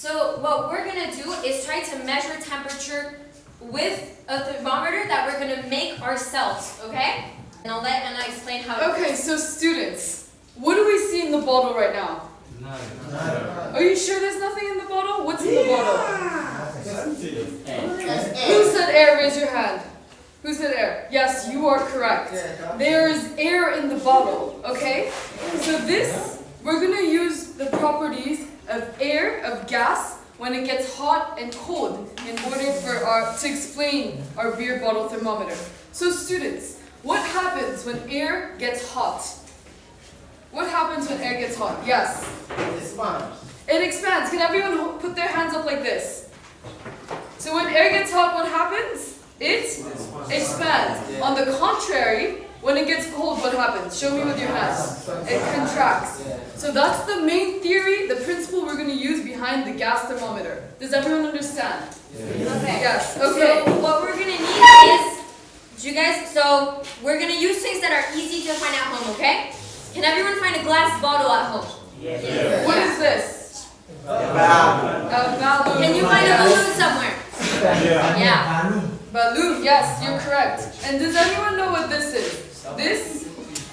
So what we're going to do is try to measure temperature with a thermometer that we're going to make ourselves, okay? And I'll let Anna explain how. Okay, so students, what do we see in the bottle right now? None. Are you sure there's nothing in the bottle? What's in the bottle? Who said air? Raise your hand. Who said air? Yes, you are correct. There is air in the bottle, okay? So this, we're going to use the properties of air, of gas, when it gets hot and cold in order to explain our beer bottle thermometer. So students, what happens when air gets hot? What happens when air gets hot? Yes? It expands. It expands. Can everyone put their hands up like this? So when air gets hot, what happens? It expands. On the contrary, when it gets cold, what happens? Show me with your hands. It contracts. So that's the main theory, the principle we're going to use behind the gas thermometer. Does everyone understand? Okay. Yes. Okay. So what we're going to need is, so we're going to use things that are easy to find at home, okay? Can everyone find a glass bottle at home? Yes. What is this? A balloon. Can you find a balloon somewhere? Yeah. Balloon, yes, you're correct. And does anyone know what this is? This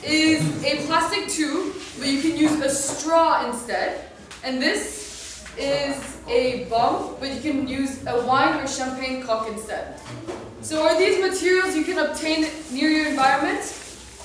is a plastic tube, but you can use a straw instead. And this is a bomb, but you can use a wine or champagne cork instead. So are these materials you can obtain near your environment,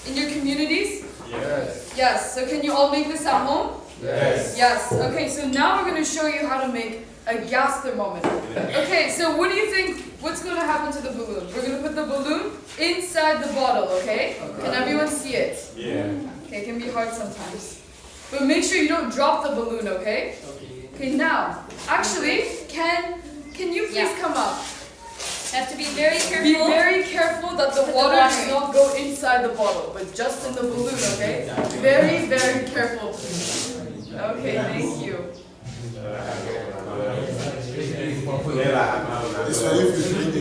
in your communities? Yes. Yes, so can you all make this at home? Yes. Yes, okay, so now we're going to show you how to make a gas thermometer. Okay, so what do you think, what's going to happen to the balloon? We're going to put the balloon inside the bottle, okay? Can everyone see it? Yeah. Okay, it can be hard sometimes. But make sure you don't drop the balloon, okay? Okay, now, actually, can you please come up? Have to be very careful. Be very careful that the Put the water water does in. not go inside the bottle, but just in the balloon, okay? Very, very careful, please. Okay, thank you. This one if you drink the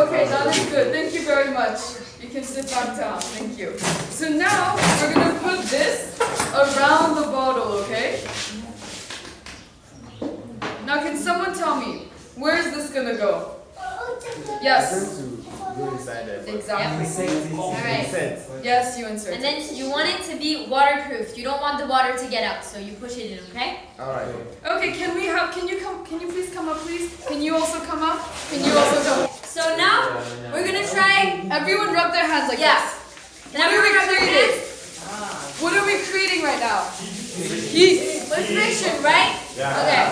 Okay, that is good. Thank you very much. You can sit back down. Thank you. So now we're going to put this around the bottle, okay? Now can someone tell me, where is this going to go? Yes. Exactly. Alright. Yes, you insert. And then you want it to be waterproof. You don't want the water to get out, so you push it in, okay? Alright. Okay, can you please come up, please? Can you also come up? Can you also come? So now we're gonna try. Everyone rub their hands like this. Can everyone rub their hands? What are we creating right now? Heat. With friction, right? Yeah. Okay.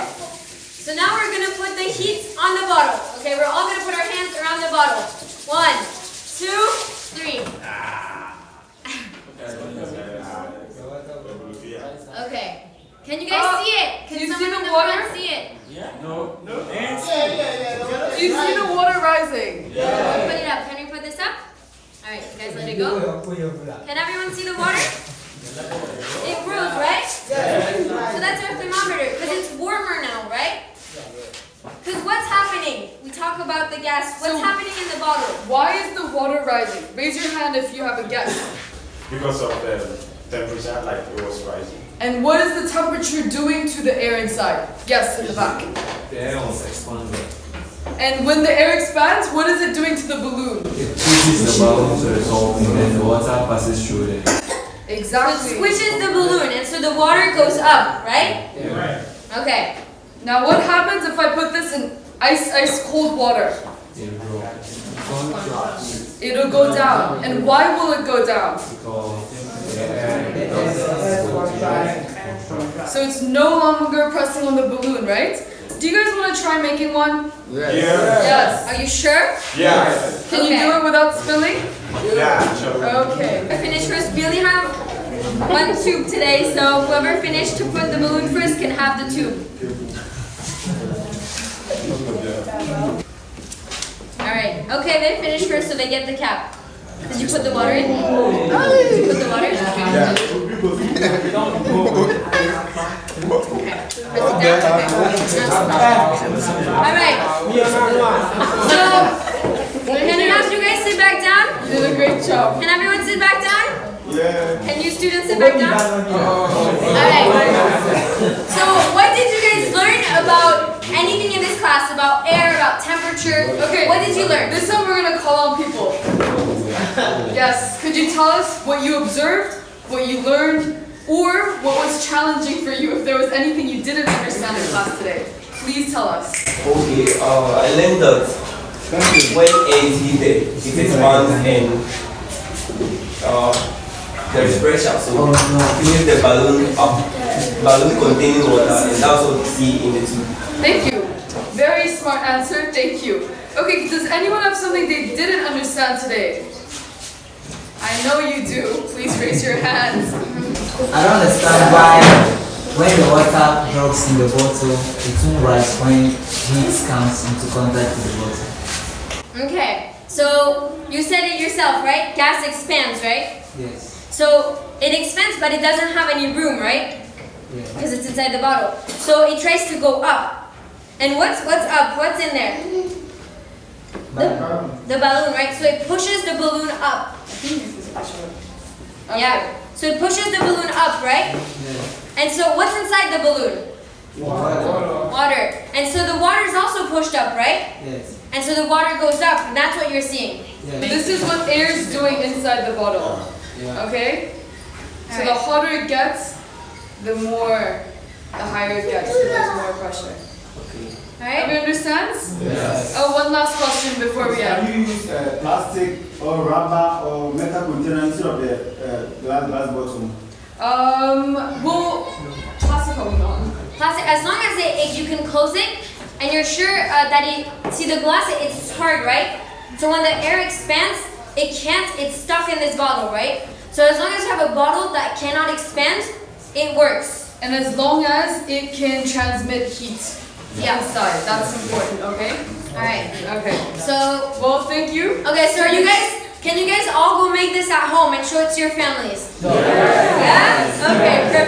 So now we're gonna put the heat on the bottle. Okay, we're all gonna put our hands around the bottle. 1, 2, 3. Okay. Can you guys see it? Can do you see someone the in the water? front see it? No. Do you see the water rising? Put it up. Can we put this up? Alright, you guys let it go. Can everyone see the water? It grows, right? So that's our thermometer, because it's warmer now, right? Because what's happening? We talk about the gas. What's happening in the bottle? Why is the water rising? Raise your hand if you have a guess. Because of the temperature, like it was rising. And what is the temperature doing to the air inside? Yes, in the back. The air was expanded. And when the air expands, what is it doing to the balloon? It pushes the balloon to the top and then the water passes through there. So Exactly. it squishes the balloon, and so the water goes up, right? Right. Okay. Now what happens if I put this in ice cold water? It drops. It'll go down. And why will it go down? Because the air doesn't. So it's no longer pressing on the balloon, right? Do you guys want to try making one? Yes. Are you sure? Yeah. Can you do it without spilling? Yeah. Okay. Whoever finished first, we only have one tube today, so whoever finished to put the balloon first can have the tube. Alright, okay, they finished first, so they get the cap. Did you put the water in? Did you put the water in? Yeah. Alright. So, can I have you guys sit back down? You did a great job. Can everyone sit back down? Yeah. Can you students sit back down? Alright. So what did you guys learn about anything in this class? About air, about temperature? Okay. What did you learn? This time we're gonna call on people. Yes. Could you tell us what you observed, what you learned, or what was challenging for you? If there was anything you didn't understand in class today, please tell us. Okay, I learned that when air is heated, it expands and there is pressure, so filling the balloon up, balloon containing water, and that's what we see in the tube. Thank you. Very smart answer. Thank you. Okay, does anyone have something they didn't understand today? I know you do. Please raise your hands. I don't understand why when the water drops in the bottle, it won't rise when heat comes into contact with the bottle. Okay. So you said it yourself, right? Gas expands, right? Yes. So it expands, but it doesn't have any room, right? Yeah. Because it's inside the bottle. So it tries to go up. And what's up? What's in there? The balloon, right? So it pushes the balloon up. Yeah. So it pushes the balloon up, right? Yeah. And so what's inside the balloon? Water. And so the water is also pushed up, right? Yes. And so the water goes up, and that's what you're seeing. Yes. This is what air is doing inside the bottle. Yeah. Okay? So the Alright. hotter it gets, the higher it gets, so there's more pressure. Alright? Everyone understands? Yes. Oh, one last question before we end. Can you use plastic or rubber or metal container instead of the glass bottle? Well, plastic will be on. Plastic, as long as you can close it, and you're sure that see the glass, it's hard, right? So when the air expands, it's stuck in this bottle, right? So as long as you have a bottle that cannot expand, it works. And as long as it can transmit heat Yeah. inside, that's important, okay? Alright. Okay. So, Well, thank you. okay, so can you guys all go make this at home and show it to your families? Yeah? Okay, great.